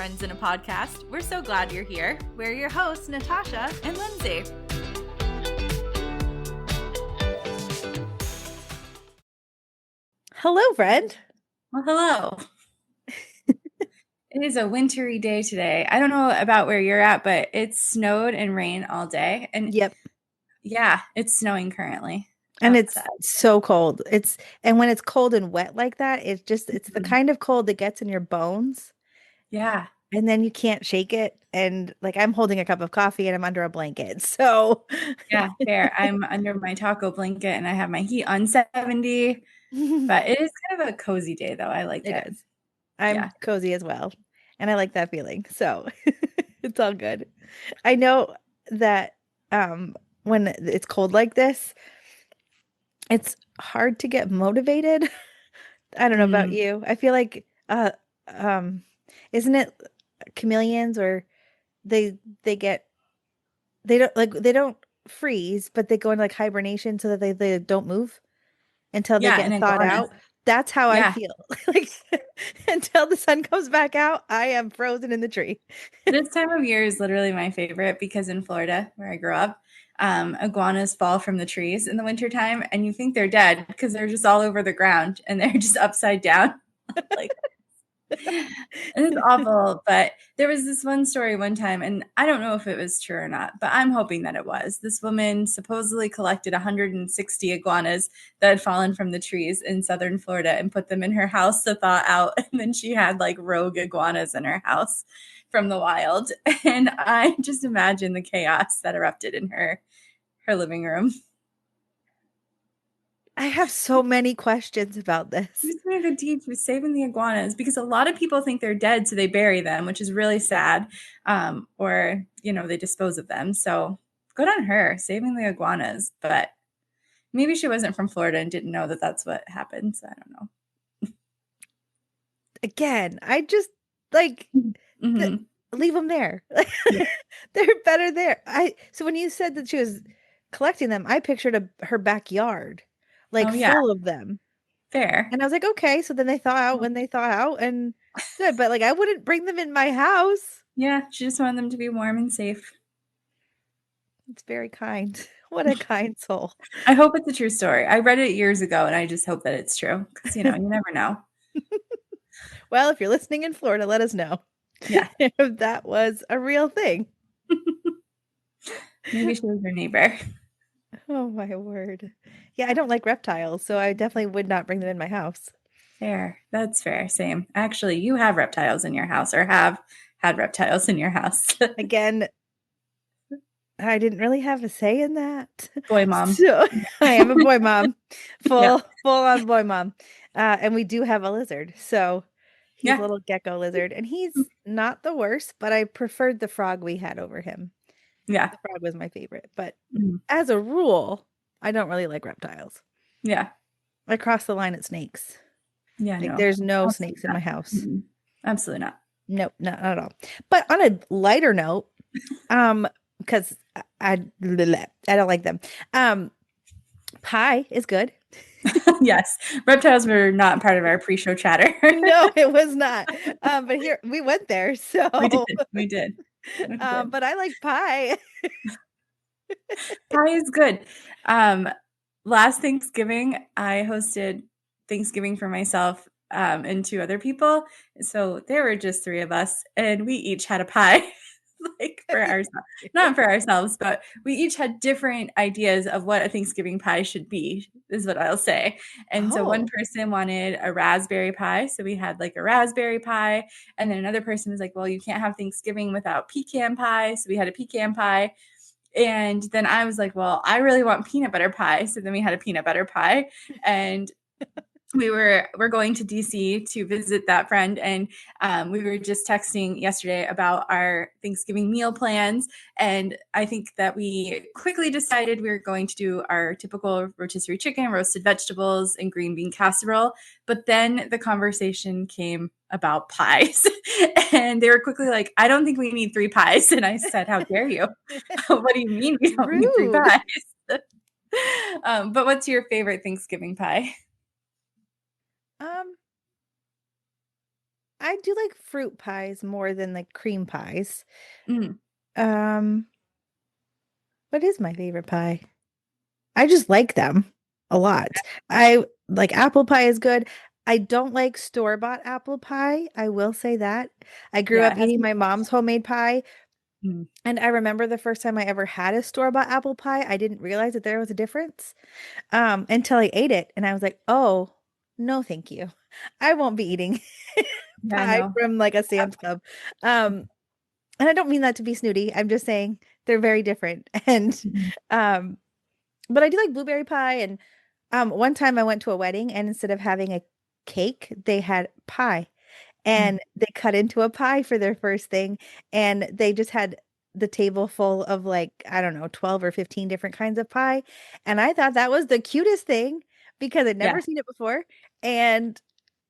friends in a podcast. We're so glad you're here. We're your hosts, Natasha and Lindsey. Hello, friend. Well, hello. It is a wintry day today. I don't know about where you're at, but it snowed and rained all day. And Yep. yeah, it's snowing currently. And outside. it's so cold. And when it's cold and wet like that, it's the kind of cold that gets in your bones. Yeah. And then you can't shake it. And like I'm holding a cup of coffee and I'm under a blanket. So Yeah, fair. I'm under my taco blanket and I have my heat on 70. But it is kind of a cozy day, though. I like it. It is. I'm cozy as well. And I like that feeling. So it's all good. I know that when it's cold like this, it's hard to get motivated. I don't know about you. I feel like isn't it chameleons or they don't freeze, but they go into like hibernation so that they don't move until they get thawed out. That's how I feel. Like until the sun comes back out, I am frozen in the tree. This time of year is literally my favorite because in Florida, where I grew up, iguanas fall from the trees in the wintertime and you think they're dead because they're just all over the ground and they're just upside down. Like, it's awful. But there was this one story one time, and I don't know if it was true or not, but I'm hoping that it was. This woman supposedly collected 160 iguanas that had fallen from the trees in southern Florida and put them in her house to thaw out. And then she had like rogue iguanas in her house from the wild. And I just imagine the chaos that erupted in her living room. I have so many questions about this. Who's going to go deep with saving the iguanas? Because a lot of people think they're dead, so they bury them, which is really sad. Or, they dispose of them. So good on her, saving the iguanas. But maybe she wasn't from Florida and didn't know that that's what happened. So I don't know. Again, I just like leave them there. They're better there. So when you said that she was collecting them, I pictured her backyard. Full of them. Fair. And I was like, okay, so then they thaw out when they thaw out and good. But like, I wouldn't bring them in my house. Yeah, she just wanted them to be warm and safe. It's very kind. What a kind soul. I hope it's a true story. I read it years ago and I just hope that it's true because, you never know. Well, if you're listening in Florida, let us know. Yeah. If that was a real thing. Maybe she was your neighbor. Oh, my word. Yeah, I don't like reptiles, so I definitely would not bring them in my house. Fair. That's fair. Same. Actually, you have reptiles in your house or have had reptiles in your house. Again, I didn't really have a say in that. Boy mom. So, I am a boy mom. Full on boy mom. And we do have a lizard. So he's a little gecko lizard. And he's not the worst, but I preferred the frog we had over him. Yeah. The frog was my favorite. But as a rule, I don't really like reptiles. Yeah. I cross the line at snakes. Yeah. Like, there's no snakes in my house. Absolutely not. Nope, not at all. But on a lighter note, because I don't like them. Pie is good. Yes. Reptiles were not part of our pre-show chatter. No, it was not. But here we went there. So we did. But I like pie. Pie is good. Last Thanksgiving, I hosted Thanksgiving for myself and two other people. So there were just three of us, and we each had a pie. Like for ourselves, not for ourselves, but we each had different ideas of what a Thanksgiving pie should be, is what I'll say. And so one person wanted a raspberry pie. So we had like a raspberry pie. And then another person was like, well, you can't have Thanksgiving without pecan pie. So we had a pecan pie. And then I was like, well, I really want peanut butter pie. So then we had a peanut butter pie. And we're going to DC to visit that friend. And we were just texting yesterday about our Thanksgiving meal plans. And I think that we quickly decided we were going to do our typical rotisserie chicken, roasted vegetables, and green bean casserole. But then the conversation came about pies. And they were quickly like, I don't think we need 3 pies. And I said, how dare you? What do you mean we don't need 3 pies? But what's your favorite Thanksgiving pie? I do like fruit pies more than like cream pies. Mm, Um, what is my favorite pie? I just like them a lot. I like apple pie is good. I don't like store-bought apple pie. I will say that. I grew yeah, up it has eating my mom's homemade pie, mm, and I remember the first time I ever had a store-bought apple pie, I didn't realize that there was a difference until I ate it, and I was like, "Oh, no, thank you. I won't be eating yeah, I pie know. from like a Sam's Club." And I don't mean that to be snooty. I'm just saying they're very different. And Mhm. um but I do like blueberry pie. And one time I went to a wedding, and instead of having a cake, they had pie, Mm. and they cut into a pie for their first thing, and they just had the table full of like, I don't know, 12 or 15 different kinds of pie. And I thought that was the cutest thing because I'd Yeah, never seen it before. And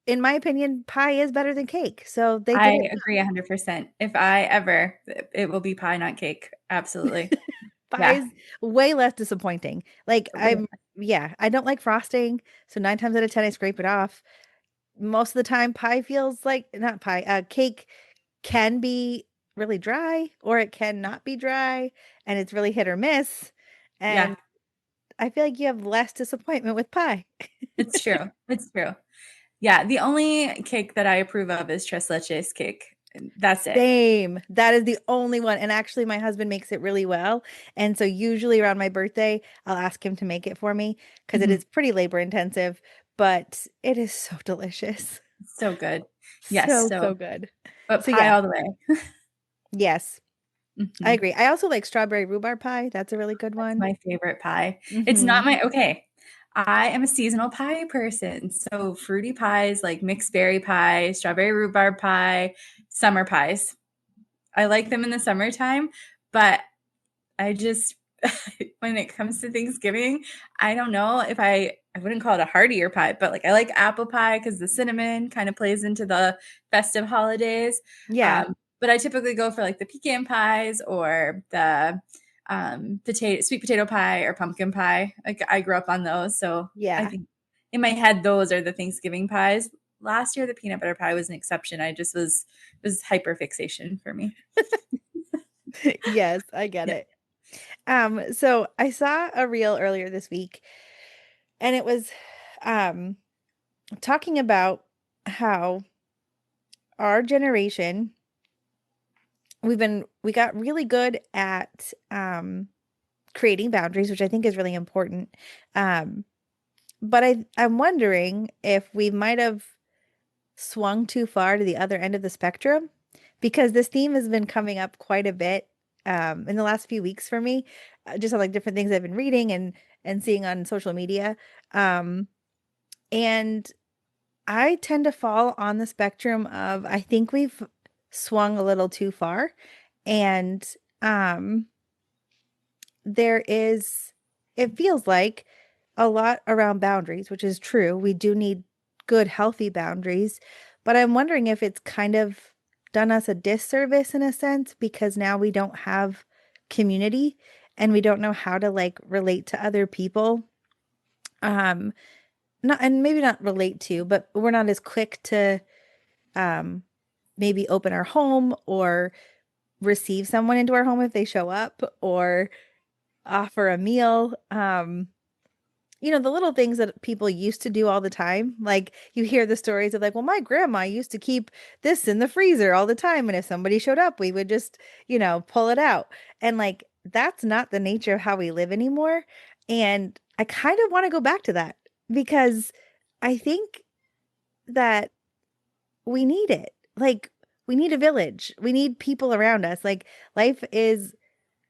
in my opinion, pie is better than cake. So they did I it. agree 100%. If I ever, it will be pie, not cake. Absolutely. Pie Yeah. is way less disappointing. Like yeah, I don't like frosting. So 9 times out of 10, I scrape it off. Most of the time, pie feels like not pie, cake can be really dry or it can not be dry, and it's really hit or miss. Yeah, And I feel like you have less disappointment with pie. it's true. It's true. Yeah, the only cake that I approve of is tres leches cake. That's it. Same. That is the only one. And actually, my husband makes it really well. And so, usually around my birthday, I'll ask him to make it for me because it Mhm. is pretty labor intensive, but it is so delicious. So good. Yes. So, so So, good. but So, pie yeah, all the way. yes, I Mhm. agree. I also like strawberry rhubarb pie. That's a really good That's one. my favorite pie. It's Hmm. not my, okay. I am a seasonal pie person. So, fruity pies like mixed berry pie, strawberry rhubarb pie, summer pies. I like them in the summertime, but I just when it comes to Thanksgiving, I don't know if I wouldn't call it a heartier pie, but like I like apple pie because the cinnamon kind of plays into the festive holidays. Yeah. But I typically go for like the pecan pies or the sweet potato pie or pumpkin pie. Like I grew up on those, so I Yeah. think in my head those are the Thanksgiving pies. Last year the peanut butter pie was an exception. I just was hyper fixation for me. Yes, I get Yeah. it. So I saw a reel earlier this week, and it was um talking about how our generation, we got really good at creating boundaries, which I think is really important. Um, but I'm wondering if we might have swung too far to the other end of the spectrum, because this theme has been coming up quite a bit in the last few weeks for me, just on like different things I've been reading and seeing on social media. Um, and I tend to fall on the spectrum of I think we've swung a little too far. And um there is, it feels like a lot around boundaries, which is true. We do need good, healthy boundaries. But I'm wondering if it's kind of done us a disservice in a sense because now we don't have community and we don't know how to like relate to other people. Um, not and maybe not relate to, but we're not as quick to um maybe open our home or receive someone into our home if they show up or offer a meal. The little things that people used to do all the time. Like you hear the stories of like, well, my grandma used to keep this in the freezer all the time. And if somebody showed up, we would just, pull it out. And like, that's not the nature of how we live anymore. And I kind of want to go back to that because I think that we need it. Like, we need a village. We need people around us. Like, life is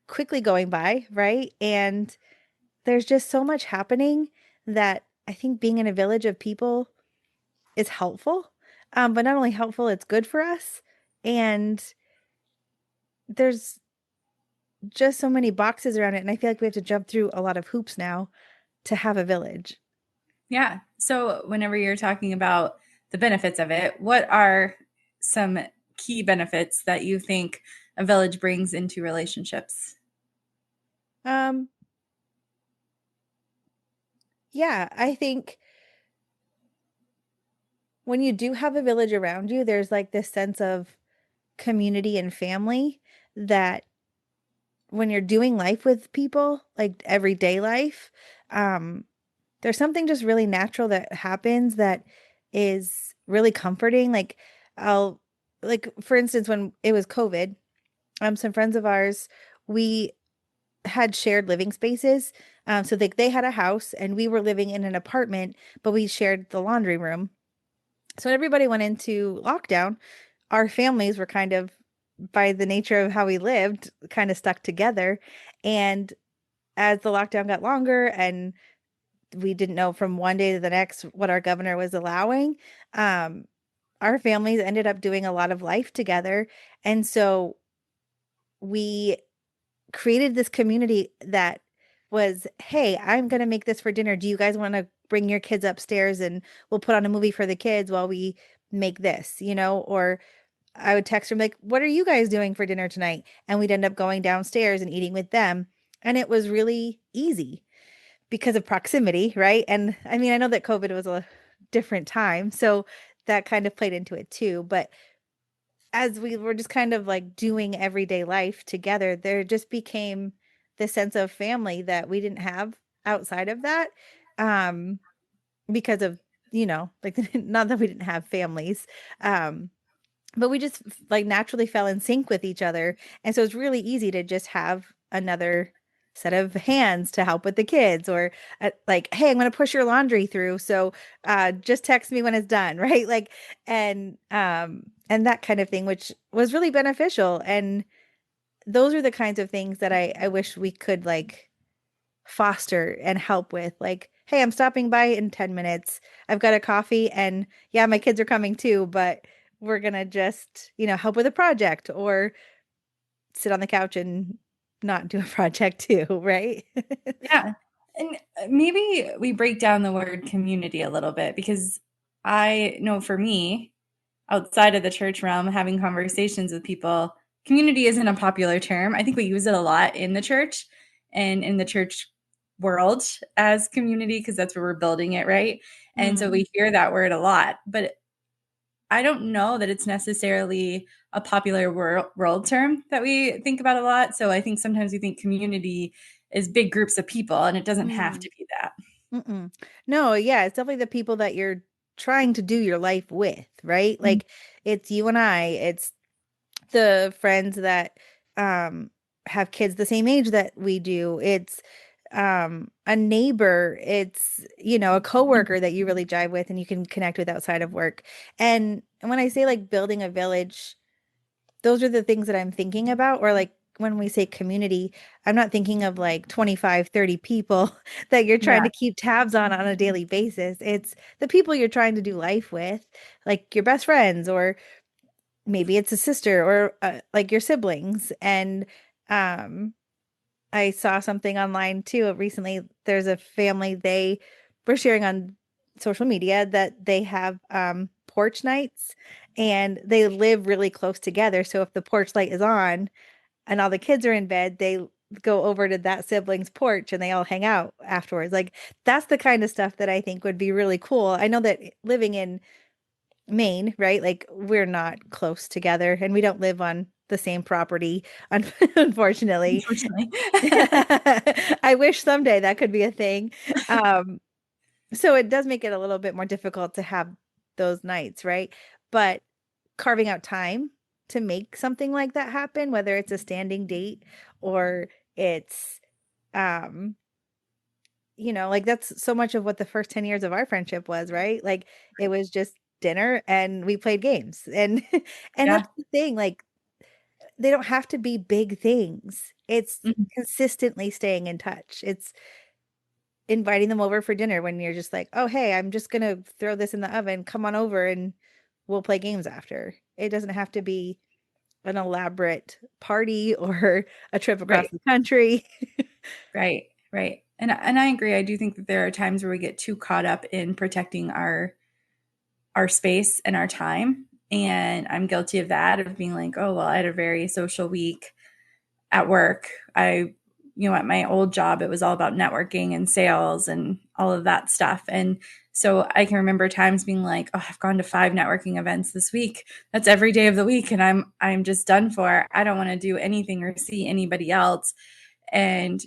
quickly going by, right? And there's just so much happening that I think being in a village of people is helpful. But not only helpful, it's good for us. And there's just so many boxes around it. And I feel like we have to jump through a lot of hoops now to have a village. Yeah. So, whenever you're talking about the benefits of it, what are some key benefits that you think a village brings into relationships? Um, yeah, I think when you do have a village around you, there's like this sense of community and family that when you're doing life with people, like everyday life, um, there's something just really natural that happens that is really comforting. Like I'll like for instance, when it was COVID, some friends of ours, we had shared living spaces. So they had a house and we were living in an apartment, but we shared the laundry room. So when everybody went into lockdown, our families were kind of, by the nature of how we lived, kind of stuck together. And as the lockdown got longer and we didn't know from one day to the next what our governor was allowing, um, our families ended up doing a lot of life together. And so we created this community that was, hey, I'm going to make this for dinner. Do you guys want to bring your kids upstairs and we'll put on a movie for the kids while we make this, Or I would text them like, what are you guys doing for dinner tonight? And we'd end up going downstairs and eating with them. And it was really easy because of proximity, right? And I mean, I know that COVID was a different time, so that kind of played into it too. But as we were just kind of like doing everyday life together, there just became this sense of family that we didn't have outside of that. Um, because of, like not that we didn't have families. But we just like naturally fell in sync with each other. And so it's really easy to just have another set of hands to help with the kids or like, hey, I'm going to push your laundry through. So just text me when it's done. Right. Like, and that kind of thing, which was really beneficial. And those are the kinds of things that I wish we could like foster and help with. Like, hey, I'm stopping by in 10 minutes. I've got a coffee and yeah, my kids are coming too, but we're going to just, help with a project or sit on the couch and not do a project too, right? Yeah. And maybe we break down the word community a little bit because I know for me, outside of the church realm, having conversations with people, community isn't a popular term. I think we use it a lot in the church and in the church world as community because that's where we're building it, right? And so we hear that word a lot, but I don't know that it's necessarily a popular world term that we think about a lot. So I think sometimes we think community is big groups of people, and it doesn't have to be that. Mm-mm. No, yeah, it's definitely the people that you're trying to do your life with, right? Mhm. Like it's you and I, it's the friends that have kids the same age that we do. It's a neighbor, it's a coworker that you really jive with and you can connect with outside of work. And when I say like building a village, those are the things that I'm thinking about. Or like when we say community, I'm not thinking of like 25, 30 people that you're trying Yeah, to keep tabs on a daily basis. It's the people you're trying to do life with, like your best friends, or maybe it's a sister, or like your siblings. And um I saw something online too recently. There's a family, they were sharing on social media that they have porch nights and they live really close together. So if the porch light is on and all the kids are in bed, they go over to that sibling's porch and they all hang out afterwards. Like that's the kind of stuff that I think would be really cool. I know that living in Maine, right? Like we're not close together and we don't live on the same property, unfortunately. unfortunately. I wish someday that could be a thing. Um, so it does make it a little bit more difficult to have those nights, right? But carving out time to make something like that happen, whether it's a standing date or it's um like that's so much of what the first 10 years of our friendship was, right? Like it was just dinner and we played games. And and Yeah. that's the thing, like they don't have to be big things. It's Mhm. consistently staying in touch. It's inviting them over for dinner when you're just like, "Oh, hey, I'm just gonna throw this in the oven. Come on over and we'll play games after." It doesn't have to be an elaborate party or a trip across Right. the country. Right. Right. And I agree. I do think that there are times where we get too caught up in protecting our space and our time. And I'm guilty of that, of being like, oh, well, I had a very social week at work. I at my old job, it was all about networking and sales and all of that stuff. And so I can remember times being like, oh, I've gone to 5 networking events this week. That's every day of the week. And I'm just done for. I don't want to do anything or see anybody else. And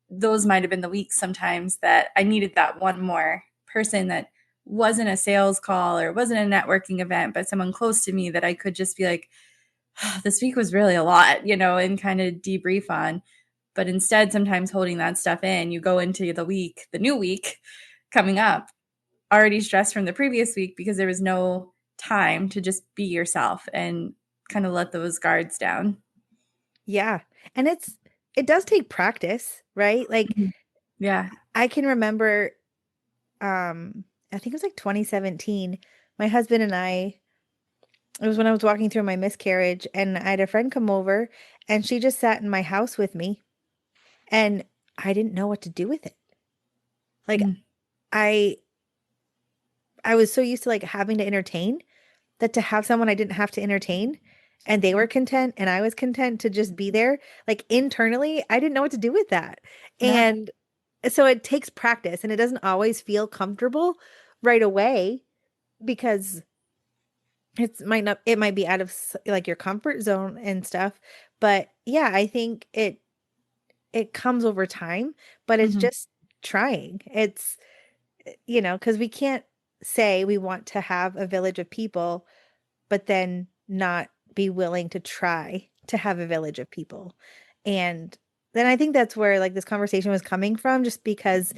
those might have been the weeks sometimes that I needed that one more person that wasn't a sales call or wasn't a networking event, but someone close to me that I could just be like, oh, this week was really a lot, and kind of debrief on. But instead, sometimes holding that stuff in, you go into the new week coming up, already stressed from the previous week because there was no time to just be yourself and kind of let those guards down. Yeah. And it does take practice, right? Like, yeah, I can remember, I think it was like 2017, my husband and I, it was when I was walking through my miscarriage, and I had a friend come over, and she just sat in my house with me, and I didn't know what to do with it. Like, I was so used to like having to entertain, that to have someone I didn't have to entertain, and they were content and I was content to just be there, like internally, I didn't know what to do with that. Yeah. And so it takes practice, and it doesn't always feel comfortable right away, because it might be out of like your comfort zone and stuff. But yeah, I think it comes over time, but it's just trying. It's, because we can't say we want to have a village of people, but then not be willing to try to have a village of people. And then I think that's where like this conversation was coming from, just because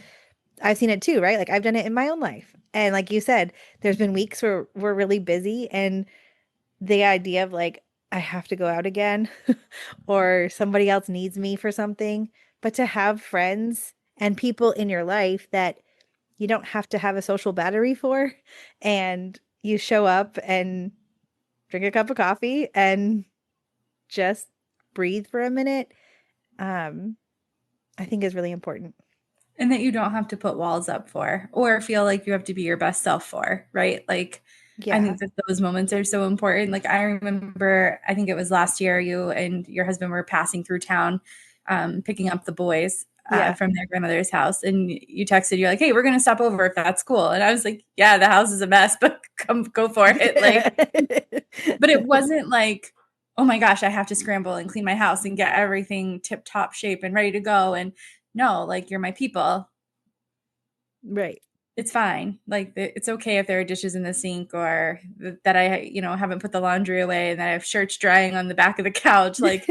I've seen it too, right? Like I've done it in my own life. And like you said, there's been weeks where we're really busy, and the idea of like, I have to go out again or somebody else needs me for something, but to have friends and people in your life that you don't have to have a social battery for, and you show up and drink a cup of coffee and just breathe for a minute, I think is really important. And that you don't have to put walls up for or feel like you have to be your best self for, right? Like, I Yeah. think that those moments are so important. Like, I remember, I think it was last year, you and your husband were passing through town, picking up the boys Yeah. from their grandmother's house. And you texted, you're like, hey, we're going to stop over if that's cool. And I was like, yeah, the house is a mess, but go for it. Like, but it wasn't like, oh my gosh, I have to scramble and clean my house and get everything tip top shape and ready to go. And no, like, you're my people. Right. It's fine. Like, it's okay if there are dishes in the sink, or that I, haven't put the laundry away and that I have shirts drying on the back of the couch. Like,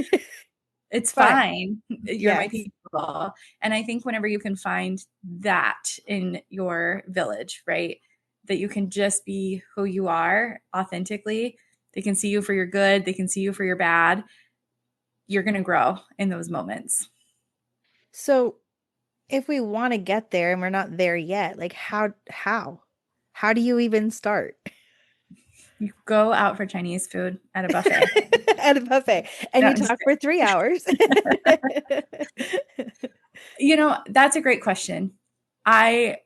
it's fine. You're my Yes. people. And I think whenever you can find that in your village, right, that you can just be who you are authentically, they can see you for your good, they can see you for your bad, you're going to grow in those moments. So if we want to get there and we're not there yet, like how do you even start? You go out for Chinese food at a buffet. At a buffet, and No, you talk for 3 hours. That's a great question. My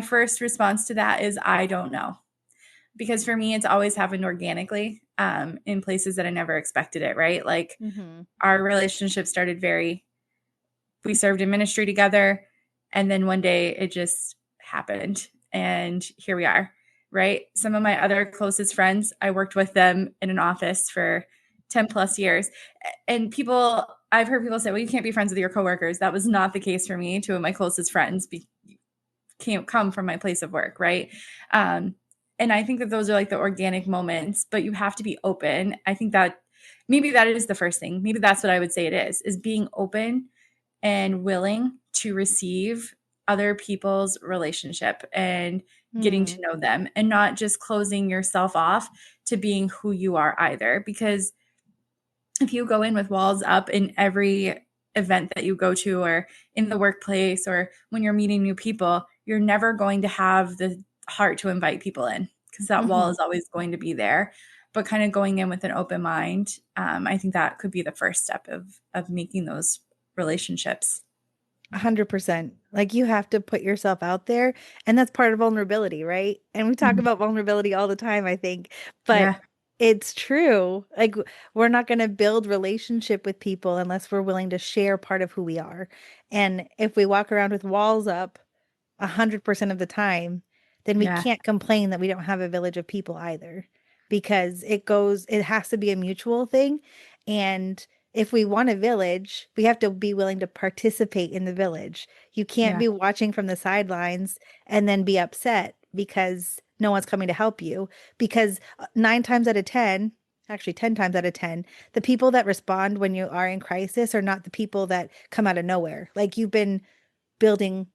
first response to that is I don't know. Because for me, it's always happened organically, in places that I never expected it, right? Like, our relationship started we served in ministry together, and then one day it just happened, and here we are, right? Some of my other closest friends, I worked with them in an office for 10 plus years. And I've heard people say, well, you can't be friends with your coworkers. That was not the case for me. 2 of my closest friends can't come from my place of work, right? And I think that those are like the organic moments, but you have to be open. I think that maybe that is the first thing. Maybe that's what I would say it is being open and willing to receive other people's relationship and getting to know them, and not just closing yourself off to being who you are either. Because if you go in with walls up in every event that you go to, or in the workplace, or when you're meeting new people, you're never going to have the heart to invite people in, because that wall is always going to be there. But kind of going in with an open mind, I think that could be the first step of making those relationships. 100%. Like, you have to put yourself out there, and that's part of vulnerability, right? And we talk about vulnerability all the time, I think. But It's true. Like we're not going to build relationship with people unless we're willing to share part of who we are. And if we walk around with walls up 100% of the time, then we Yeah. can't complain that we don't have a village of people either, because it has to be a mutual thing. And if we want a village, we have to be willing to participate in the village. You can't Yeah. be watching from the sidelines and then be upset because no one's coming to help you. Because 9 times out of 10, actually 10 times out of 10, the people that respond when you are in crisis are not the people that come out of nowhere. Like you've been building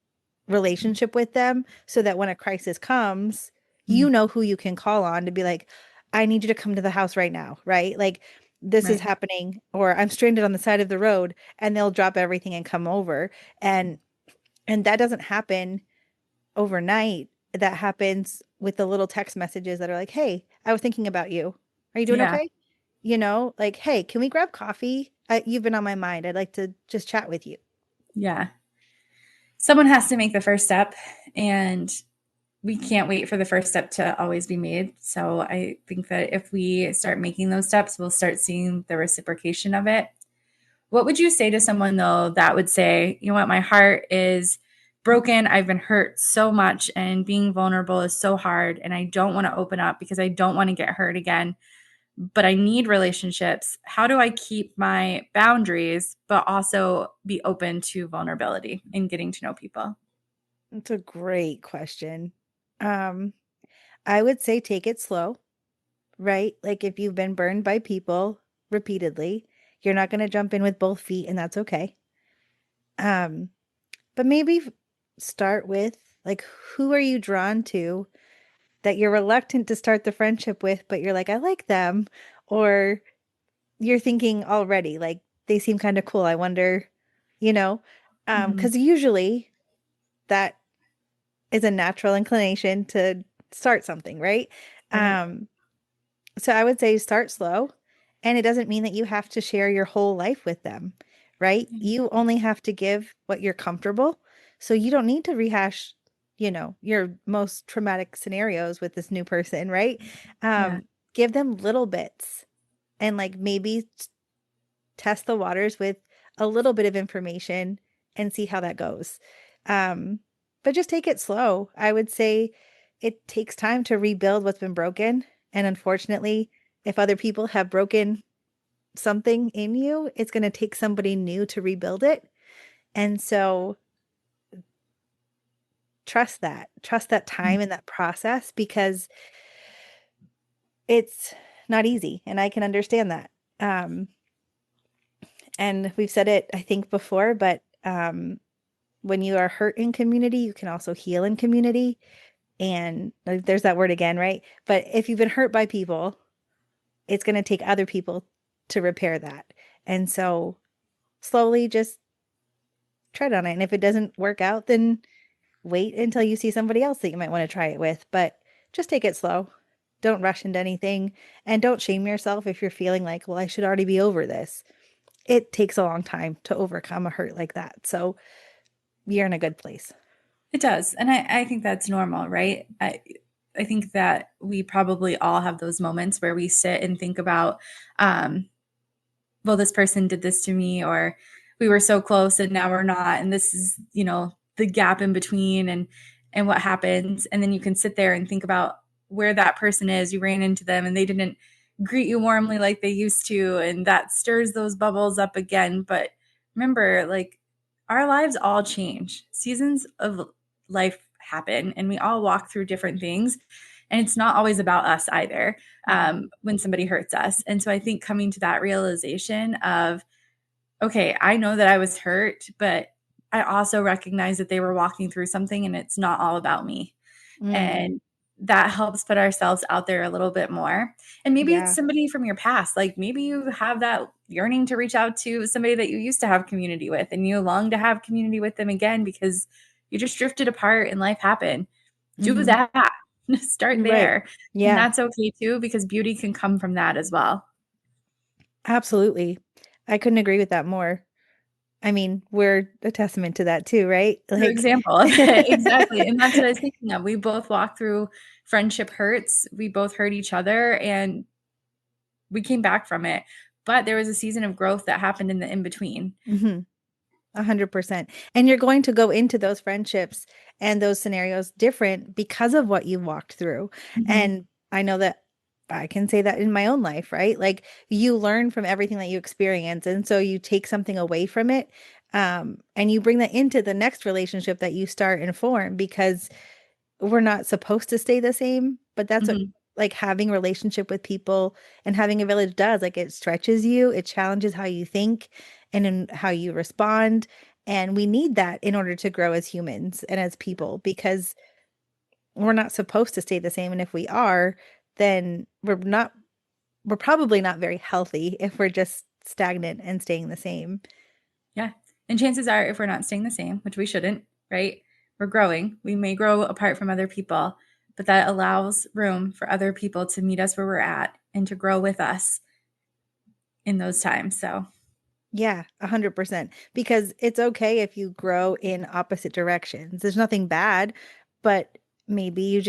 relationship with them so that when a crisis comes, you Mhm. know who you can call on to be like, I need you to come to the house right now, right? Like this is Right. happening, or I'm stranded on the side of the road, and they'll drop everything and come over. And that doesn't happen overnight. That happens with the little text messages that are like, hey, I was thinking about you. Are you doing Yeah. okay? Like, hey, can we grab coffee? You've been on my mind. I'd like to just chat with you. Yeah. Someone has to make the first step, and we can't wait for the first step to always be made. So I think that if we start making those steps, we'll start seeing the reciprocation of it. What would you say to someone, though, that would say, you know what, my heart is broken. I've been hurt so much, and being vulnerable is so hard. And I don't want to open up because I don't want to get hurt again, but I need relationships. How do I keep my boundaries, but also be open to vulnerability and getting to know people? It's a great question. Um, I would say take it slow, right? Like if you've been burned by people repeatedly, you're not going to jump in with both feet, and that's okay. Um, but maybe start with like, who are you drawn to that you're reluctant to start the friendship with, but you're like, I like them, or you're thinking already like they seem kind of cool. I wonder, you know, Mhm. because usually that is a natural inclination to start something, right? Right. Um, So I would say start slow. And it doesn't mean that you have to share your whole life with them, right? Yeah. You only have to give what you're comfortable. So you don't need to rehash, your most traumatic scenarios with this new person, right? Yeah. Give them little bits and like maybe test the waters with a little bit of information and see how that goes. Um, but just take it slow. I would say it takes time to rebuild what's been broken. And unfortunately, if other people have broken something in you, it's going to take somebody new to rebuild it. And so trust that time and that process, because it's not easy. And I can understand that. Um, and we've said it, I think, before, but when you are hurt in community, you can also heal in community. And like, there's that word again, right? But if you've been hurt by people, it's going to take other people to repair that. And so slowly just tread on it. And if it doesn't work out, then wait until you see somebody else that you might want to try it with. But just take it slow. Don't rush into anything. And don't shame yourself if you're feeling like, well, I should already be over this. It takes a long time to overcome a hurt like that. So you're in a good place. It does. And I think that's normal, right? I think that we probably all have those moments where we sit and think about, um, well, this person did this to me, or we were so close and now we're not. And this is, the gap in between, and what happens. And then you can sit there and think about where that person is. You ran into them and they didn't greet you warmly like they used to. And that stirs those bubbles up again. But remember, like, our lives all change. Seasons of life happen, and we all walk through different things. And it's not always about us either, when somebody hurts us. And so I think coming to that realization of, okay, I know that I was hurt, but I also recognize that they were walking through something and it's not all about me. Mm, And that helps put ourselves out there a little bit more. And maybe it's yeah. somebody from your past. Like maybe you have that yearning to reach out to somebody that you used to have community with, and you long to have community with them again because you just drifted apart and life happened. Do Hmm. that. Start Right. there. And Yeah, that's okay too, because beauty can come from that as well. absolutely. I couldn't agree with that more. I mean, we're a testament to that too, right? True Like, example of it. Exactly. And that's what I was thinking of. We both walked through friendship hurts. We both hurt each other. And we came back from it, but there was a season of growth that happened in the in-between. 100%. And you're going to go into those friendships and those scenarios different because of what you walked through. And I know that I can say that in my own life, right? Like you learn from everything that you experience. And so you take something away from it. And you bring that into the next relationship that you start and form, because we're not supposed to stay the same, but that's what like having a relationship with people and having a village does. Like it stretches you, it challenges how you think and in how you respond. And we need that in order to grow as humans and as people, because we're not supposed to stay the same. And if we are, then we're probably not very healthy if we're just stagnant and staying the same. Yeah. And chances are, if we're not staying the same, which we shouldn't, right? We're growing. We may grow apart from other people, but that allows room for other people to meet us where we're at and to grow with us in those times. So yeah, 100%. Because it's okay if you grow in opposite directions. There's nothing bad, but maybe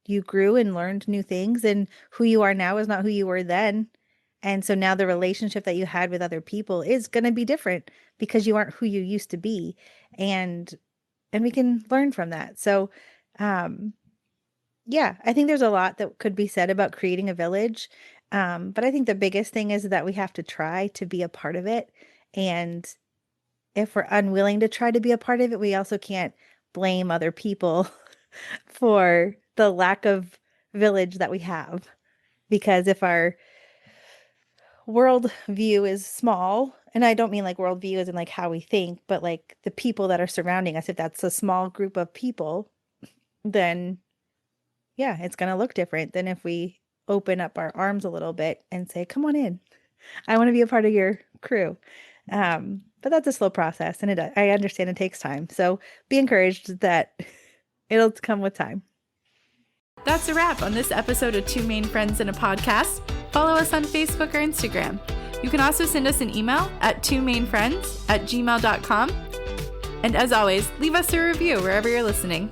you grew and learned new things, and who you are now is not who you were then. And so now the relationship that you had with other people is going to be different because you aren't who you used to be. And we can learn from that. So, yeah, I think there's a lot that could be said about creating a village. But I think the biggest thing is that we have to try to be a part of it. And if we're unwilling to try to be a part of it, we also can't blame other people for the lack of village that we have. Because if our world view is small, and I don't mean like world view as in like how we think, but like the people that are surrounding us, if that's a small group of people, then yeah, it's going to look different than if we open up our arms a little bit and say, come on in. I want to be a part of your crew. But that's a slow process, and I understand it takes time. So be encouraged that it'll come with time. That's a wrap on this episode of Two Main Friends in a Podcast. Follow us on Facebook or Instagram. You can also send us an email at twomainfriends@gmail.com. And as always, leave us a review wherever you're listening.